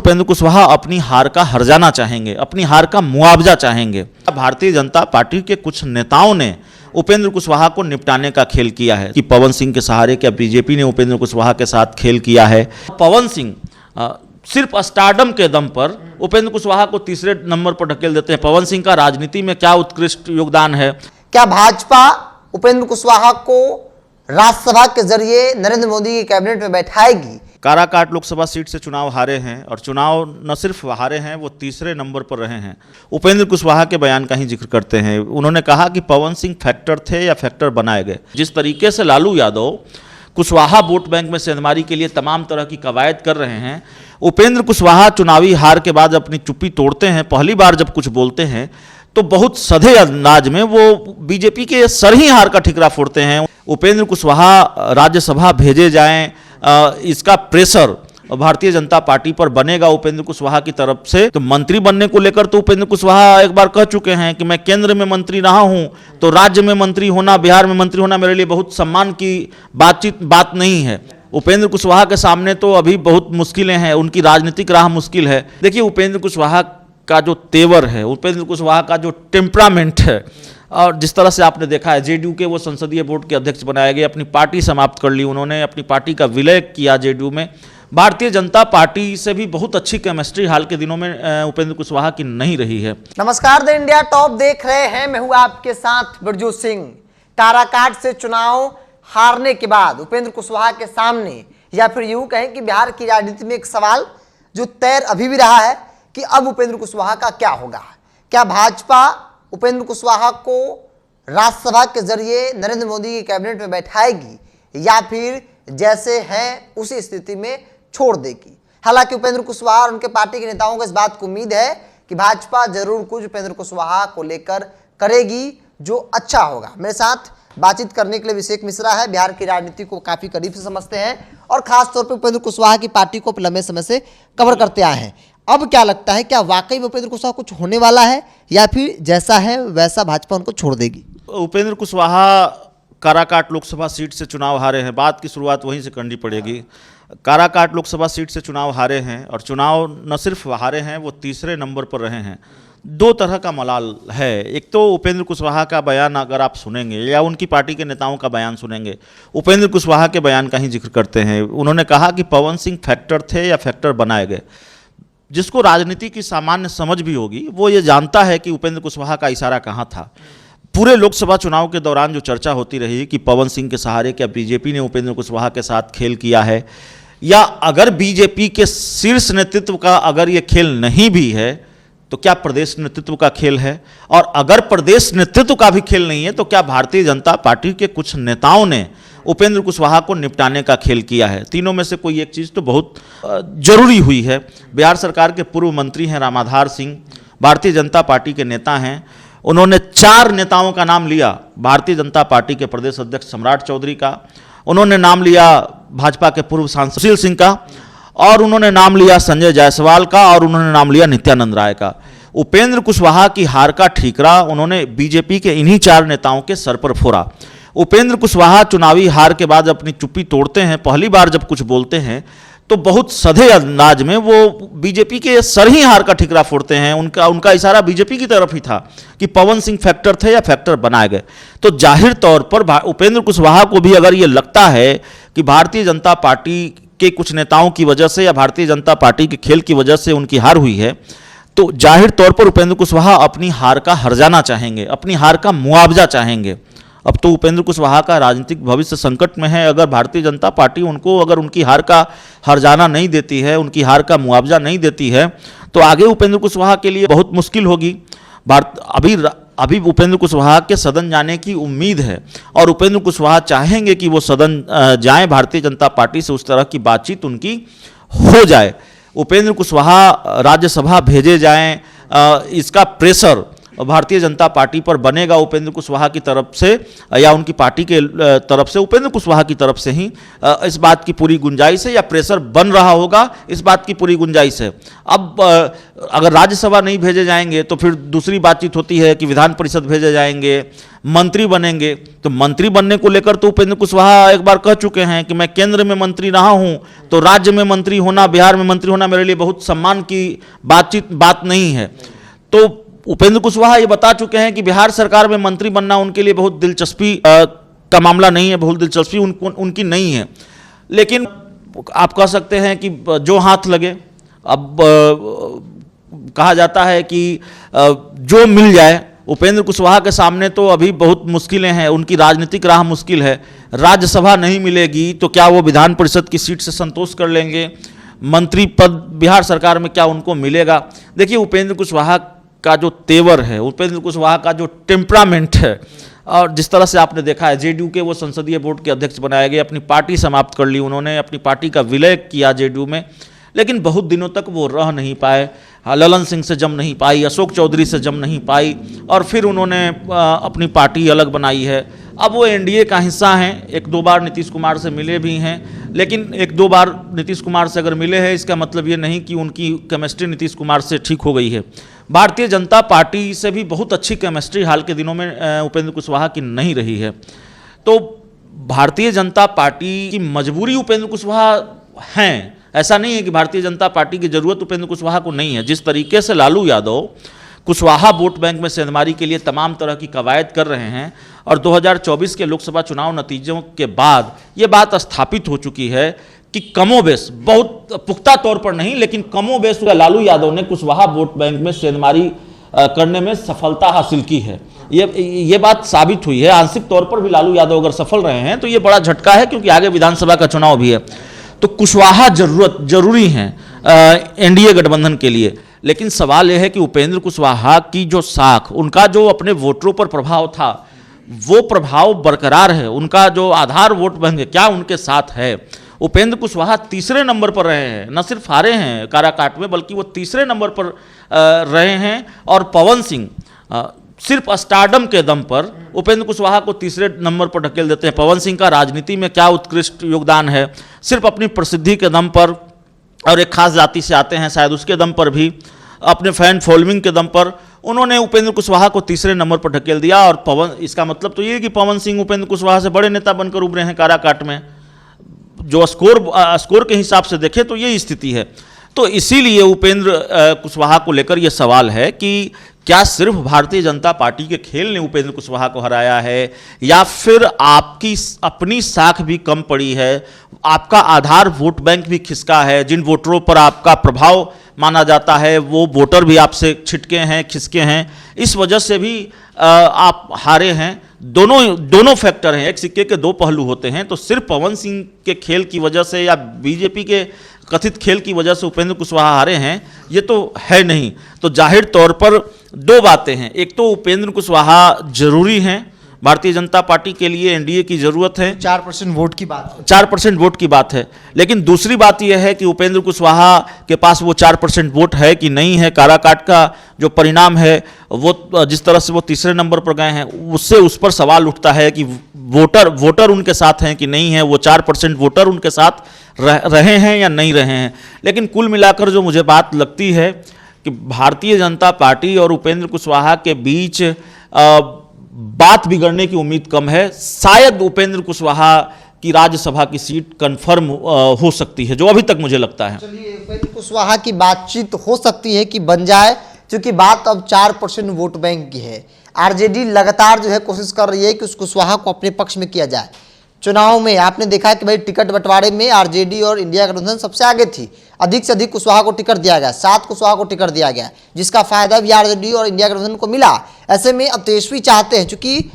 उपेंद्र कुशवाहा अपनी हार का हर्जाना चाहेंगे, अपनी हार का मुआवजा चाहेंगे। भारतीय जनता पार्टी के कुछ नेताओं ने उपेंद्र कुशवाहा को निपटाने का खेल किया है कि पवन सिंह के सहारे क्या बीजेपी ने उपेंद्र कुशवाहा के साथ खेल किया है। पवन सिंह सिर्फ स्टारडम के दम पर उपेंद्र कुशवाहा को तीसरे नंबर पर ढकेल देते हैं। पवन सिंह का राजनीति में क्या उत्कृष्ट योगदान है। क्या भाजपा उपेंद्र कुशवाहा को राज्यसभा के जरिए नरेंद्र मोदी की कैबिनेट में बैठाएगी? काराकाट लोकसभा सीट से चुनाव हारे हैं और चुनाव न सिर्फ हारे हैं, वो तीसरे नंबर पर रहे हैं। उपेंद्र कुशवाहा के बयान का ही जिक्र करते हैं। उन्होंने कहा कि पवन सिंह फैक्टर थे या फैक्टर बनाए गए। जिस तरीके से लालू यादव कुशवाहा वोट बैंक में सेंधमारी के लिए तमाम तरह की कवायद कर रहे हैं, उपेंद्र कुशवाहा चुनावी हार के बाद अपनी चुप्पी तोड़ते हैं। पहली बार जब कुछ बोलते हैं तो बहुत सधे अंदाज में वो बीजेपी के सर ही हार का ठिकरा फोड़ते हैं। उपेंद्र कुशवाहा राज्यसभा भेजे जाएं, इसका प्रेशर भारतीय जनता पार्टी पर बनेगा उपेंद्र कुशवाहा की तरफ से। तो मंत्री बनने को लेकर तो उपेंद्र कुशवाहा एक बार कह चुके हैं कि मैं केंद्र में मंत्री रहा हूं, तो राज्य में मंत्री होना, बिहार में मंत्री होना मेरे लिए बहुत सम्मान की बात नहीं है। उपेंद्र कुशवाहा के सामने तो अभी बहुत मुश्किलें हैं, उनकी राजनीतिक राह मुश्किल है। देखिए, उपेंद्र कुशवाहा का जो तेवर है, उपेंद्र कुशवाहा का जो टेम्परामेंट है, और जिस तरह से आपने देखा है जेडीयू के वो संसदीय बोर्ड के अध्यक्ष बनाए गए, अपनी पार्टी समाप्त कर ली उन्होंने, अपनी पार्टी का विलय किया जेडीयू में। भारतीय जनता पार्टी से भी बहुत अच्छी केमिस्ट्री हाल के दिनों में उपेंद्र कुशवाहा की नहीं रही है। नमस्कार, द इंडिया टॉप देख रहे हैं। मैं हूं आपके साथ बिरजू सिंह। काराकाट से चुनाव हारने के बाद उपेंद्र कुशवाहा के सामने, या फिर यूं कहें कि बिहार की राजनीति में एक सवाल जो तैर अभी भी रहा है कि अब उपेंद्र कुशवाहा का क्या होगा। क्या भाजपा उपेंद्र कुशवाहा को राज्यसभा के जरिए नरेंद्र मोदी की कैबिनेट में बैठाएगी, या फिर जैसे हैं उसी स्थिति में छोड़ देगी? हालांकि उपेंद्र कुशवाहा और उनके पार्टी के नेताओं को इस बात की उम्मीद है कि भाजपा जरूर कुछ उपेंद्र कुशवाहा को लेकर करेगी जो अच्छा होगा। मेरे साथ बातचीत करने के लिए अभिषेक मिश्रा है, बिहार की राजनीति को काफी करीब से समझते हैं और खासतौर पर उपेंद्र कुशवाहा की पार्टी को लंबे समय से कवर करते आए हैं। अब क्या लगता है, क्या वाकई में उपेंद्र कुशवाहा कुछ होने वाला है, या फिर जैसा है वैसा भाजपा उनको छोड़ देगी? उपेंद्र कुशवाहा काराकाट लोकसभा सीट से चुनाव हारे हैं, बात की शुरुआत वहीं से करनी पड़ेगी। काराकाट लोकसभा सीट से चुनाव हारे हैं और चुनाव न सिर्फ हारे हैं, वो तीसरे नंबर पर रहे हैं। दो तरह का मलाल है। एक तो उपेंद्र कुशवाहा का बयान अगर आप सुनेंगे या उनकी पार्टी के नेताओं का बयान सुनेंगे, उपेंद्र कुशवाहा के बयान का ही जिक्र करते हैं। उन्होंने कहा कि पवन सिंह फैक्टर थे या फैक्टर बनाए गए। जिसको राजनीति की सामान्य समझ भी होगी वो ये जानता है कि उपेंद्र कुशवाहा का इशारा कहाँ था। पूरे लोकसभा चुनाव के दौरान जो चर्चा होती रही कि पवन सिंह के सहारे क्या बीजेपी ने उपेंद्र कुशवाहा के साथ खेल किया है, या अगर बीजेपी के शीर्ष नेतृत्व का अगर ये खेल नहीं भी है तो क्या प्रदेश नेतृत्व का खेल है, और अगर प्रदेश नेतृत्व का भी खेल नहीं है तो क्या भारतीय जनता पार्टी के कुछ नेताओं ने उपेंद्र कुशवाहा को निपटाने का खेल किया है। तीनों में से कोई एक चीज़ तो बहुत जरूरी हुई है। बिहार सरकार के पूर्व मंत्री हैं रामाधार सिंह, भारतीय जनता पार्टी के नेता हैं। उन्होंने 4 नेताओं का नाम लिया, भारतीय जनता पार्टी के प्रदेश अध्यक्ष सम्राट चौधरी का, उन्होंने नाम लिया भाजपा के पूर्व सांसद सुशील सिंह का, और उन्होंने नाम लिया संजय जायसवाल का, और उन्होंने नाम लिया नित्यानंद राय का। उपेंद्र कुशवाहा की हार का ठीकरा उन्होंने बीजेपी के इन्हीं 4 नेताओं के सर पर फोड़ा। उपेंद्र कुशवाहा चुनावी हार के बाद अपनी चुप्पी तोड़ते हैं। पहली बार जब कुछ बोलते हैं तो बहुत सधे अंदाज में वो बीजेपी के सर ही हार का ठिकरा फोड़ते हैं। उनका इशारा बीजेपी की तरफ ही था कि पवन सिंह फैक्टर थे या फैक्टर बनाए गए। तो जाहिर तौर पर उपेंद्र कुशवाहा को भी अगर ये लगता है कि भारतीय जनता पार्टी के कुछ नेताओं की वजह से या भारतीय जनता पार्टी के खेल की वजह से उनकी हार हुई है, तो जाहिर तौर पर उपेंद्र कुशवाहा अपनी हार का हर्जाना चाहेंगे, अपनी हार का मुआवजा चाहेंगे। अब तो उपेंद्र कुशवाहा का राजनीतिक भविष्य संकट में है। अगर भारतीय जनता पार्टी उनको अगर उनकी हार का हर्जाना नहीं देती है, उनकी हार का मुआवजा नहीं देती है, तो आगे उपेंद्र कुशवाहा के लिए बहुत मुश्किल होगी। अभी उपेंद्र कुशवाहा के सदन जाने की उम्मीद है और उपेंद्र कुशवाहा चाहेंगे कि वो सदन जाएं, भारतीय जनता पार्टी से उस तरह की बातचीत उनकी हो जाए। उपेंद्र कुशवाहा राज्यसभा भेजे जाएं, इसका प्रेशर भारतीय जनता पार्टी पर बनेगा उपेंद्र कुशवाहा की तरफ से या उनकी पार्टी के तरफ से, उपेंद्र कुशवाहा की तरफ से ही इस बात की पूरी गुंजाइश है, या प्रेशर बन रहा होगा इस बात की पूरी गुंजाइश है। अब अगर राज्यसभा नहीं भेजे जाएंगे तो फिर दूसरी बातचीत होती है कि विधान परिषद भेजे जाएंगे, मंत्री बनेंगे। तो मंत्री बनने को लेकर तो उपेंद्र कुशवाहा एक बार कह चुके हैं कि मैं केंद्र में मंत्री रहा हूं, तो राज्य में मंत्री होना, बिहार में मंत्री होना मेरे लिए बहुत सम्मान की बात नहीं है। तो उपेंद्र कुशवाहा ये बता चुके हैं कि बिहार सरकार में मंत्री बनना उनके लिए बहुत दिलचस्पी का मामला नहीं है, बहुत दिलचस्पी उनकी नहीं है। लेकिन आप कह सकते हैं कि जो हाथ लगे, अब कहा जाता है कि जो मिल जाए। उपेंद्र कुशवाहा के सामने तो अभी बहुत मुश्किलें हैं, उनकी राजनीतिक राह मुश्किल है। राज्यसभा नहीं मिलेगी तो क्या वो विधान परिषद की सीट से संतोष कर लेंगे? मंत्री पद बिहार सरकार में क्या उनको मिलेगा? देखिए, उपेंद्र कुशवाहा का जो तेवर है, उपेंद्र कुशवाहा का जो टेम्परामेंट है, और जिस तरह से आपने देखा है जेडीयू के वो संसदीय बोर्ड के अध्यक्ष बनाए गए, अपनी पार्टी समाप्त कर ली उन्होंने, अपनी पार्टी का विलय किया जेडीयू में, लेकिन बहुत दिनों तक वो रह नहीं पाए। ललन सिंह से जम नहीं पाई, अशोक चौधरी से जम नहीं पाई, और फिर उन्होंने अपनी पार्टी अलग बनाई है। अब वो एनडीए का हिस्सा हैं, एक दो बार नीतीश कुमार से मिले भी हैं, लेकिन एक दो बार नीतीश कुमार से अगर मिले हैं इसका मतलब ये नहीं कि उनकी केमिस्ट्री नीतीश कुमार से ठीक हो गई है। भारतीय जनता पार्टी से भी बहुत अच्छी केमिस्ट्री हाल के दिनों में उपेंद्र कुशवाहा की नहीं रही है। तो भारतीय जनता पार्टी की मजबूरी उपेंद्र कुशवाहा हैं, ऐसा नहीं है कि भारतीय जनता पार्टी की जरूरत उपेंद्र कुशवाहा को नहीं है। जिस तरीके से लालू यादव कुशवाहा वोट बैंक में सेंधमारी के लिए तमाम तरह की कवायद कर रहे हैं, और 2024 के लोकसभा चुनाव नतीजों के बाद ये बात स्थापित हो चुकी है कि कमोबेश, बहुत पुख्ता तौर पर नहीं लेकिन कमोबेश लालू यादव ने कुशवाहा वोट बैंक में सेंधमारी करने में सफलता हासिल की है। ये बात साबित हुई है। आंशिक तौर पर भी लालू यादव अगर सफल रहे हैं तो ये बड़ा झटका है, क्योंकि आगे विधानसभा का चुनाव भी है। तो कुशवाहा जरूरी हैं एनडीए गठबंधन के लिए। लेकिन सवाल यह है कि उपेंद्र कुशवाहा की जो साख, उनका जो अपने वोटरों पर प्रभाव था, वो प्रभाव बरकरार है, उनका जो आधार वोट बैंक है क्या उनके साथ है? उपेंद्र कुशवाहा तीसरे नंबर पर रहे हैं, न सिर्फ हारे हैं काराकाट में, बल्कि वो तीसरे नंबर पर रहे हैं। और पवन सिंह सिर्फ स्टारडम के दम पर उपेंद्र कुशवाहा को तीसरे नंबर पर ढकेल देते हैं। पवन सिंह का राजनीति में क्या उत्कृष्ट योगदान है, सिर्फ अपनी प्रसिद्धि के दम पर, और एक खास जाति से आते हैं शायद उसके दम पर भी, अपने फैन फॉलोइंग के दम पर उन्होंने उपेंद्र कुशवाहा को तीसरे नंबर पर ढकेल दिया। और इसका मतलब तो ये कि पवन सिंह उपेंद्र कुशवाहा से बड़े नेता बनकर उभरे हैं काराकाट में। जो स्कोर के हिसाब से देखें तो ये स्थिति है। तो इसीलिए उपेंद्र कुशवाहा को लेकर यह सवाल है कि क्या सिर्फ भारतीय जनता पार्टी के खेल ने उपेंद्र कुशवाहा को हराया है, या फिर आपकी अपनी साख भी कम पड़ी है, आपका आधार वोट बैंक भी खिसका है, जिन वोटरों पर आपका प्रभाव माना जाता है वो वोटर भी आपसे छिटके हैं, खिसके हैं, इस वजह से भी आप हारे हैं। दोनों फैक्टर हैं, एक सिक्के के दो पहलू होते हैं। तो सिर्फ पवन सिंह के खेल की वजह से या बीजेपी के कथित खेल की वजह से उपेंद्र कुशवाहा हारे हैं, ये तो है नहीं। तो जाहिर तौर पर दो बातें हैं, एक तो उपेंद्र कुशवाहा जरूरी हैं भारतीय जनता पार्टी के लिए, एनडीए की जरूरत है, 4% वोट की बात, 4% वोट की बात है। लेकिन दूसरी बात यह है कि उपेंद्र कुशवाहा के पास वो 4% वोट है कि नहीं है। काराकाट का जो परिणाम है, वो जिस तरह से वो तीसरे नंबर पर गए हैं, उससे उस पर सवाल उठता है कि वोटर उनके साथ हैं कि नहीं है, वो 4% वोटर उनके साथ रहे हैं या नहीं रहे हैं। लेकिन कुल मिलाकर जो मुझे बात लगती है कि भारतीय जनता पार्टी और उपेंद्र कुशवाहा के बीच बात बिगड़ने की उम्मीद कम है। शायद उपेंद्र कुशवाहा की राज्यसभा की सीट कंफर्म हो सकती है, जो अभी तक मुझे लगता है। चलिए, उपेंद्र कुशवाहा की बातचीत हो सकती है कि बन जाए, क्योंकि बात अब 4% वोट बैंक की है। आरजेडी लगातार जो है कोशिश कर रही है कि उस कुशवाहा को अपने पक्ष में किया जाए। चुनाव में आपने देखा है कि भाई टिकट बंटवारे में आरजेडी और इंडिया गठबंधन सबसे आगे थी, अधिक से अधिक कुशवाहा को टिकट दिया गया, 7 कुशवाहा को टिकट दिया गया, जिसका फायदा भी आरजेडी और इंडिया गठबंधन को मिला। ऐसे में अब तेजस्वी चाहते हैं, चूंकि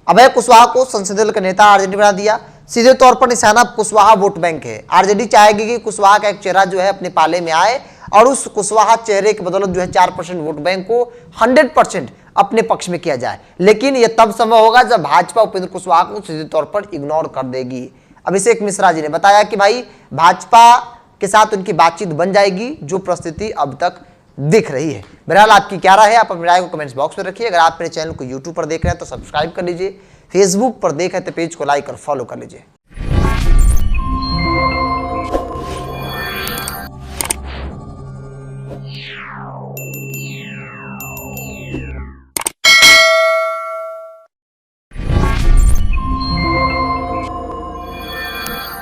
अभय कुशवाहा को संसदीय दल का नेता आरजेडी बना दिया, सीधे तौर पर निशाना कुशवाहा वोट बैंक है। आरजेडी चाहेगी कि कुशवाहा का एक चेहरा जो है अपने पाले में आए, और उस कुशवाहा चेहरे की बदौलत जो है 4% वोट बैंक को 100% अपने पक्ष में किया जाए। लेकिन यह तब संभव होगा जब भाजपा उपेंद्र कुशवाहा को सीधे तौर पर इग्नोर कर देगी। अभिषेक मिश्रा जी ने बताया कि भाई भाजपा के साथ उनकी बातचीत बन जाएगी, जो परिस्थिति अब तक दिख रही है। बहरहाल आपकी क्या राय है, आप अपनी राय को कमेंट्स बॉक्स में रखिए। अगर आप मेरे चैनल को यूट्यूब पर देख रहे हैं तो सब्सक्राइब कर लीजिए, फेसबुक पर देख रहे हैं तो पेज को लाइक और फॉलो कर लीजिए।